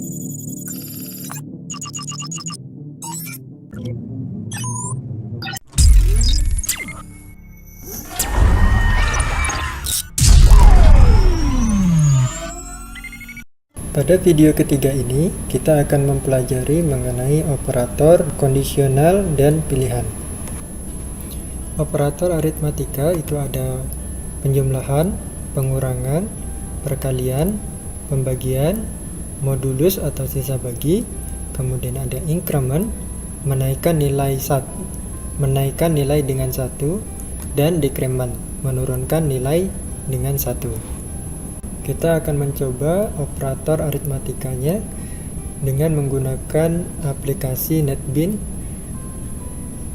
Pada video ketiga ini, kita akan mempelajari mengenai operator kondisional dan pilihan. Operator aritmatika itu ada penjumlahan, pengurangan, perkalian, pembagian, modulus atau sisa bagi, kemudian ada increment, menaikkan nilai dengan 1, dan decrement, menurunkan nilai dengan 1. Kita akan mencoba operator aritmatikanya dengan menggunakan aplikasi NetBeans.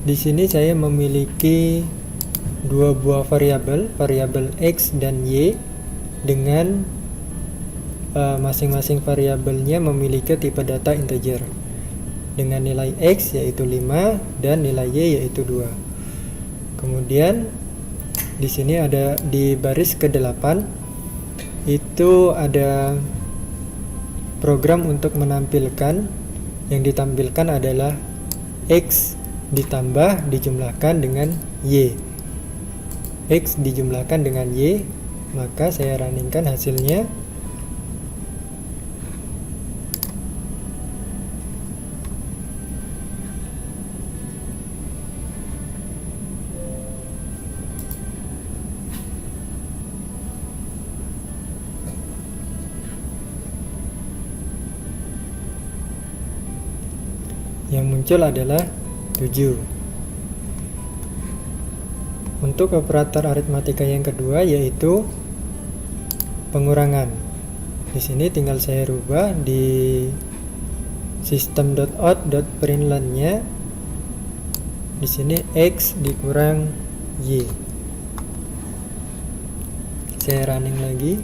Di sini saya memiliki dua buah variabel X dan Y, dengan masing-masing variabelnya memiliki tipe data integer dengan nilai X yaitu 5 dan nilai Y yaitu 2. Kemudian di sini ada di baris ke-8 itu ada program untuk menampilkan, yang ditampilkan adalah X ditambah dijumlahkan dengan Y. X dijumlahkan dengan Y, maka saya runningkan hasilnya. Yang muncul adalah 7. Untuk operator aritmatika yang kedua yaitu pengurangan. Di sini tinggal saya rubah di system.out.println-nya. Di sini X dikurang Y. Saya running lagi.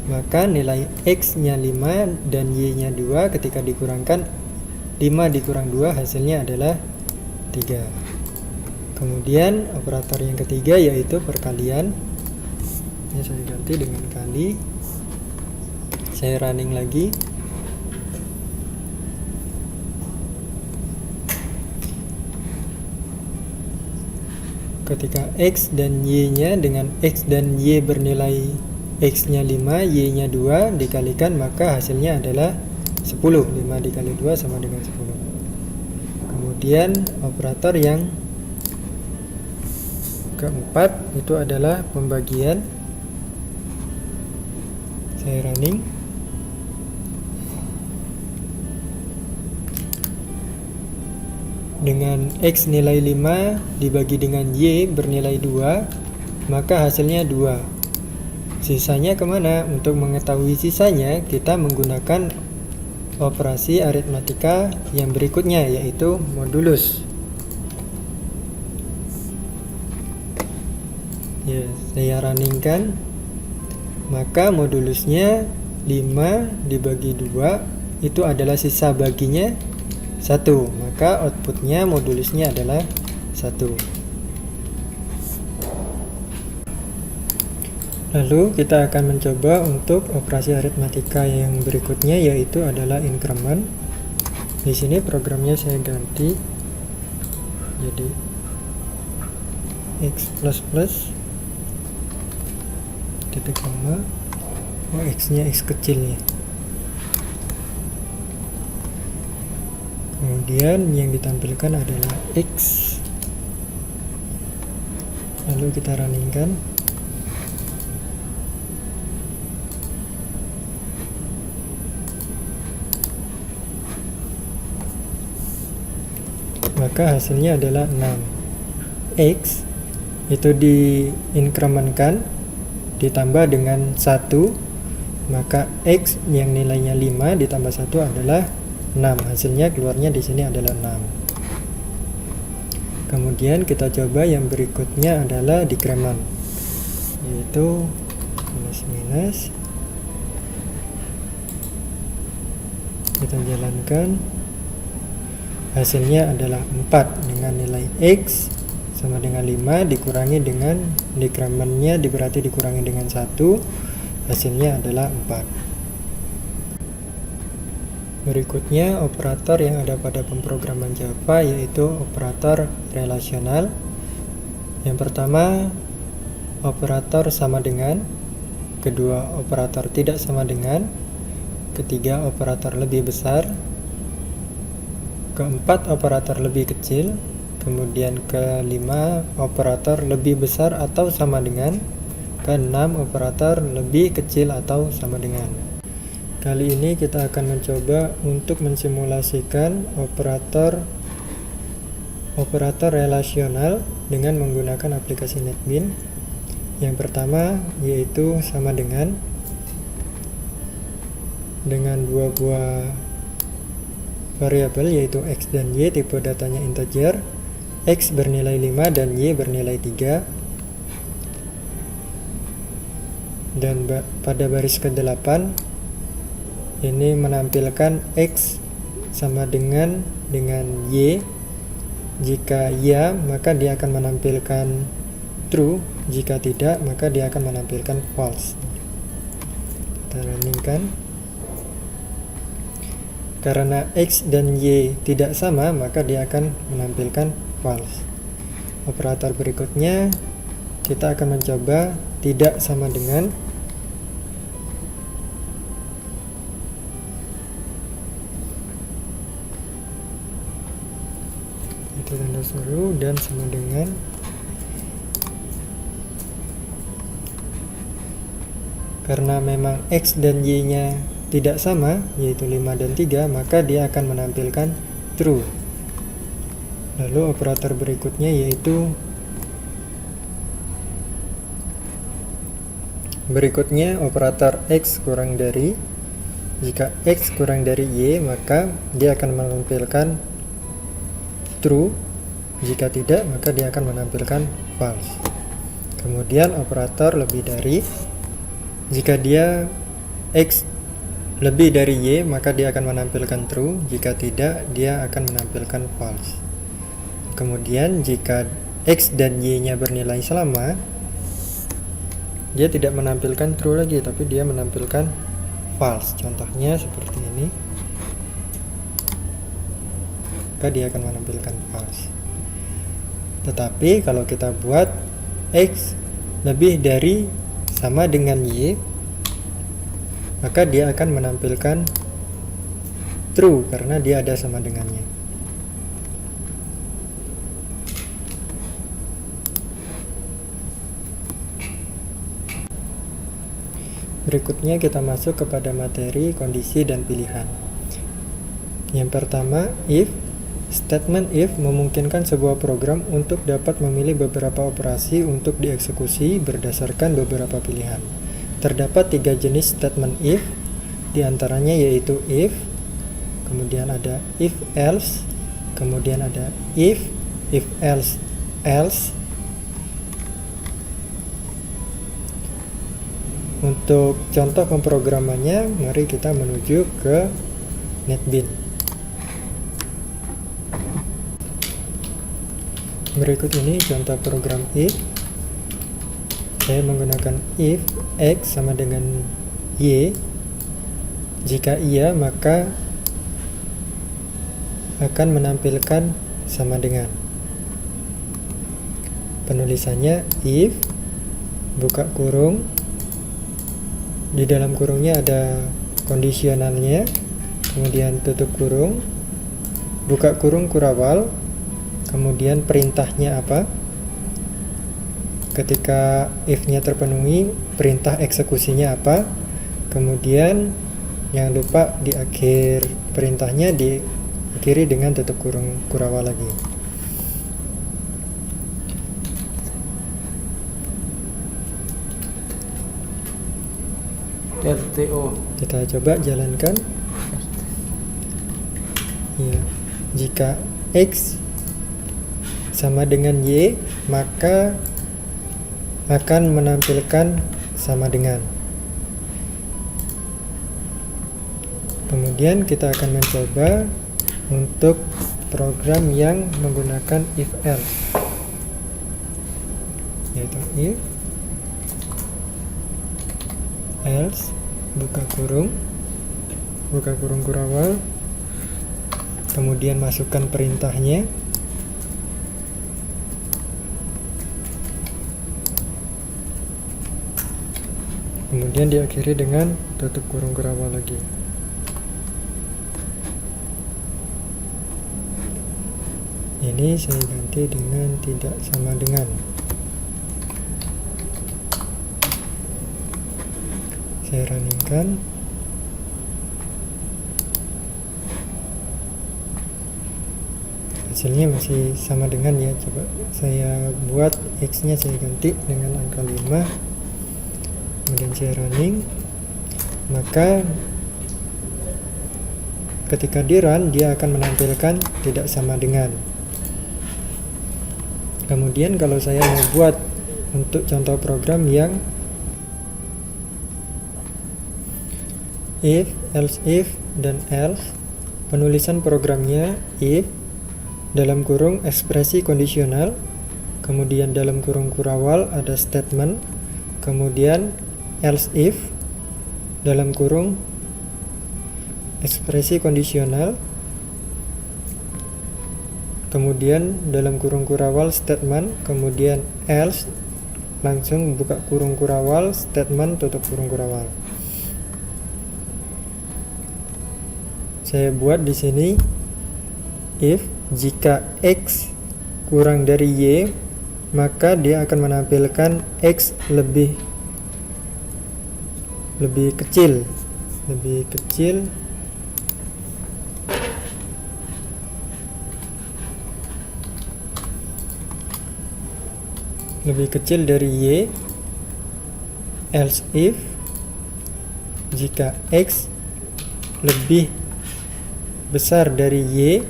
Maka nilai X-nya 5 dan Y-nya 2 ketika dikurangkan 5 dikurang 2 hasilnya adalah 3. Kemudian operator yang ketiga yaitu perkalian. Ini saya ganti dengan kali. Saya running lagi. Ketika X dan Y-nya dengan X dan Y bernilai X-nya 5, Y-nya 2 dikalikan, maka hasilnya adalah 10. 5 dikali 2 sama dengan 10. Kemudian operator yang keempat itu adalah pembagian. Saya running. Dengan X nilai 5 dibagi dengan Y bernilai 2, maka hasilnya 2. Sisanya kemana? Untuk mengetahui sisanya, kita menggunakan operasi aritmatika yang berikutnya yaitu modulus. Ya, saya runningkan. Maka modulusnya 5 dibagi 2 itu adalah sisa baginya 1. Maka outputnya modulusnya adalah 1. Lalu kita akan mencoba untuk operasi aritmatika yang berikutnya yaitu adalah increment. Di sini programnya saya ganti jadi X titik koma. Oh, X-nya X kecil ya. Kemudian yang ditampilkan adalah X. Lalu kita runningkan. Maka hasilnya adalah 6. X itu diinkrementkan ditambah dengan 1, maka X yang nilainya 5 ditambah 1 adalah 6. Hasilnya keluarnya di sini adalah 6. Kemudian kita coba yang berikutnya adalah decrement, yaitu minus. Kita jalankan. Hasilnya adalah 4 dengan nilai X sama dengan 5 dikurangi dengan decrementnya berarti dikurangi dengan 1, hasilnya adalah 4. Berikutnya operator yang ada pada pemrograman Java yaitu operator relasional. Yang pertama operator sama dengan, kedua operator tidak sama dengan, ketiga operator lebih besar, keempat operator lebih kecil, kemudian kelima operator lebih besar atau sama dengan, keenam operator lebih kecil atau sama dengan. Kali ini kita akan mencoba untuk mensimulasikan operator relasional dengan menggunakan aplikasi NetBeans. Yang pertama yaitu sama dengan dua buah variabel yaitu x dan y, tipe datanya integer, x bernilai 5 dan y bernilai 3. Dan pada baris ke-8 ini menampilkan x sama dengan y. Jika ya, maka dia akan menampilkan true, jika tidak, maka dia akan menampilkan false. Kita runningkan. Karena x dan y tidak sama, maka dia akan menampilkan false. Operator berikutnya kita akan mencoba tidak sama dengan. Itu tanda seru dan sama dengan. Karena memang x dan y nya tidak sama, yaitu 5 dan 3, maka dia akan menampilkan true. Lalu operator berikutnya yaitu operator x kurang dari. Jika x kurang dari y, maka dia akan menampilkan true. Jika tidak, maka dia akan menampilkan false. Kemudian operator lebih dari. Jika dia x lebih dari y, maka dia akan menampilkan true. Jika tidak, dia akan menampilkan false. Kemudian jika x dan y nya bernilai sama, dia tidak menampilkan true lagi, tapi dia menampilkan false. Contohnya seperti ini, maka dia akan menampilkan false. Tetapi kalau kita buat x lebih dari sama dengan y, maka dia akan menampilkan true karena dia ada sama dengannya. Berikutnya kita masuk kepada materi, kondisi, dan pilihan. Yang pertama, if. Statement if memungkinkan sebuah program untuk dapat memilih beberapa operasi untuk dieksekusi berdasarkan beberapa pilihan. Terdapat 3 jenis statement if, diantaranya yaitu if, kemudian ada if else, kemudian ada if else, else. Untuk contoh pemrogramannya, mari kita menuju ke NetBeans. Berikut ini contoh program if. Saya menggunakan if x sama dengan y. Jika iya, maka akan menampilkan sama dengan. Penulisannya if buka kurung, di dalam kurungnya ada kondisionalnya, kemudian tutup kurung, buka kurung kurawal, kemudian perintahnya apa. Ketika if-nya terpenuhi, perintah eksekusinya apa. Kemudian jangan lupa di akhir perintahnya diakhiri dengan tutup kurung kurawal lagi. RTO. Kita coba jalankan. Ya, jika x sama dengan y, maka akan menampilkan sama dengan. Kemudian kita akan mencoba untuk program yang menggunakan if else, yaitu if else buka kurung, buka kurung kurawal, kemudian masukkan perintahnya, kemudian diakhiri dengan tutup kurung kurawal lagi. Ini saya ganti dengan tidak sama dengan. Saya runningkan. Hasilnya masih sama dengan ya. Coba saya buat X nya saya ganti dengan angka 5, kemudian saya running. Maka ketika di run dia akan menampilkan tidak sama dengan. Kemudian kalau saya mau buat untuk contoh program yang if, else if, dan else, penulisan programnya if, dalam kurung ekspresi kondisional, kemudian dalam kurung kurawal ada statement, kemudian else if, dalam kurung ekspresi kondisional, kemudian dalam kurung kurawal statement, kemudian else, langsung buka kurung kurawal, statement, tutup kurung kurawal. Saya buat di sini if jika X kurang dari Y, maka dia akan menampilkan X lebih kecil dari Y. Else if jika X lebih besar dari Y,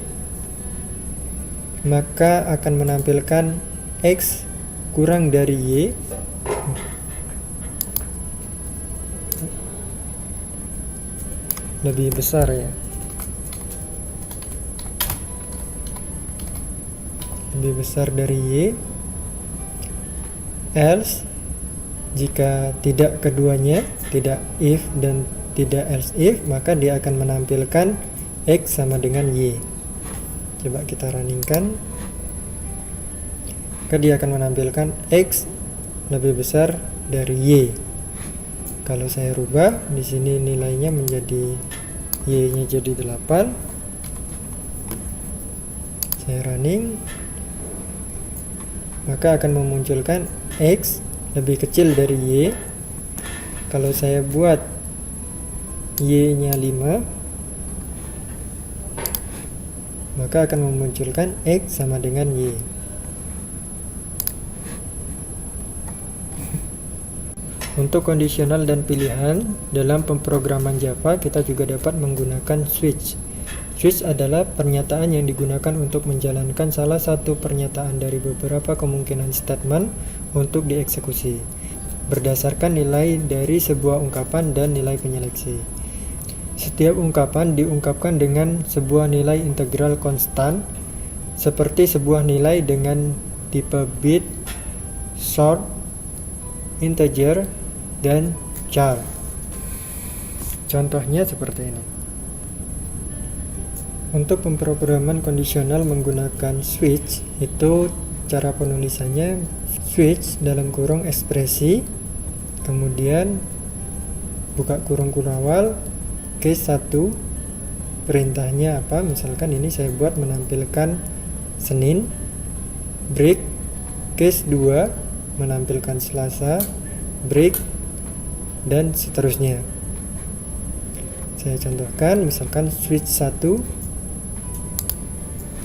maka akan menampilkan X kurang dari Y. Lebih besar ya. Lebih besar dari Y. Else jika tidak keduanya, tidak if dan tidak else if, maka dia akan menampilkan X sama dengan Y. Coba kita runningkan. Maka dia akan menampilkan X lebih besar dari Y. Kalau saya rubah di sini nilainya menjadi Y-nya jadi 8. Saya running, maka akan memunculkan X lebih kecil dari Y. Kalau saya buat Y-nya 5, maka akan memunculkan X sama dengan Y. Untuk kondisional dan pilihan dalam pemrograman Java, kita juga dapat menggunakan switch. Switch adalah pernyataan yang digunakan untuk menjalankan salah satu pernyataan dari beberapa kemungkinan statement untuk dieksekusi, berdasarkan nilai dari sebuah ungkapan dan nilai penyeleksi. Setiap ungkapan diungkapkan dengan sebuah nilai integral konstan, seperti sebuah nilai dengan tipe bit, short, integer, dan char. Contohnya seperti ini. Untuk pemrograman kondisional menggunakan switch, itu cara penulisannya switch dalam kurung ekspresi, kemudian buka kurung kurawal, case 1, perintahnya apa, misalkan ini saya buat menampilkan Senin, break, case 2 menampilkan Selasa, break, dan seterusnya. Saya contohkan, misalkan switch 1,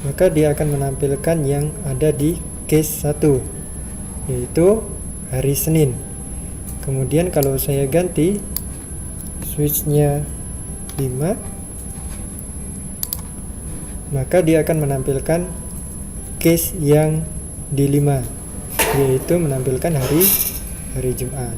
maka dia akan menampilkan yang ada di case 1, yaitu hari Senin. Kemudian kalau saya ganti switchnya 5, maka dia akan menampilkan case yang di 5, yaitu menampilkan hari Jumat.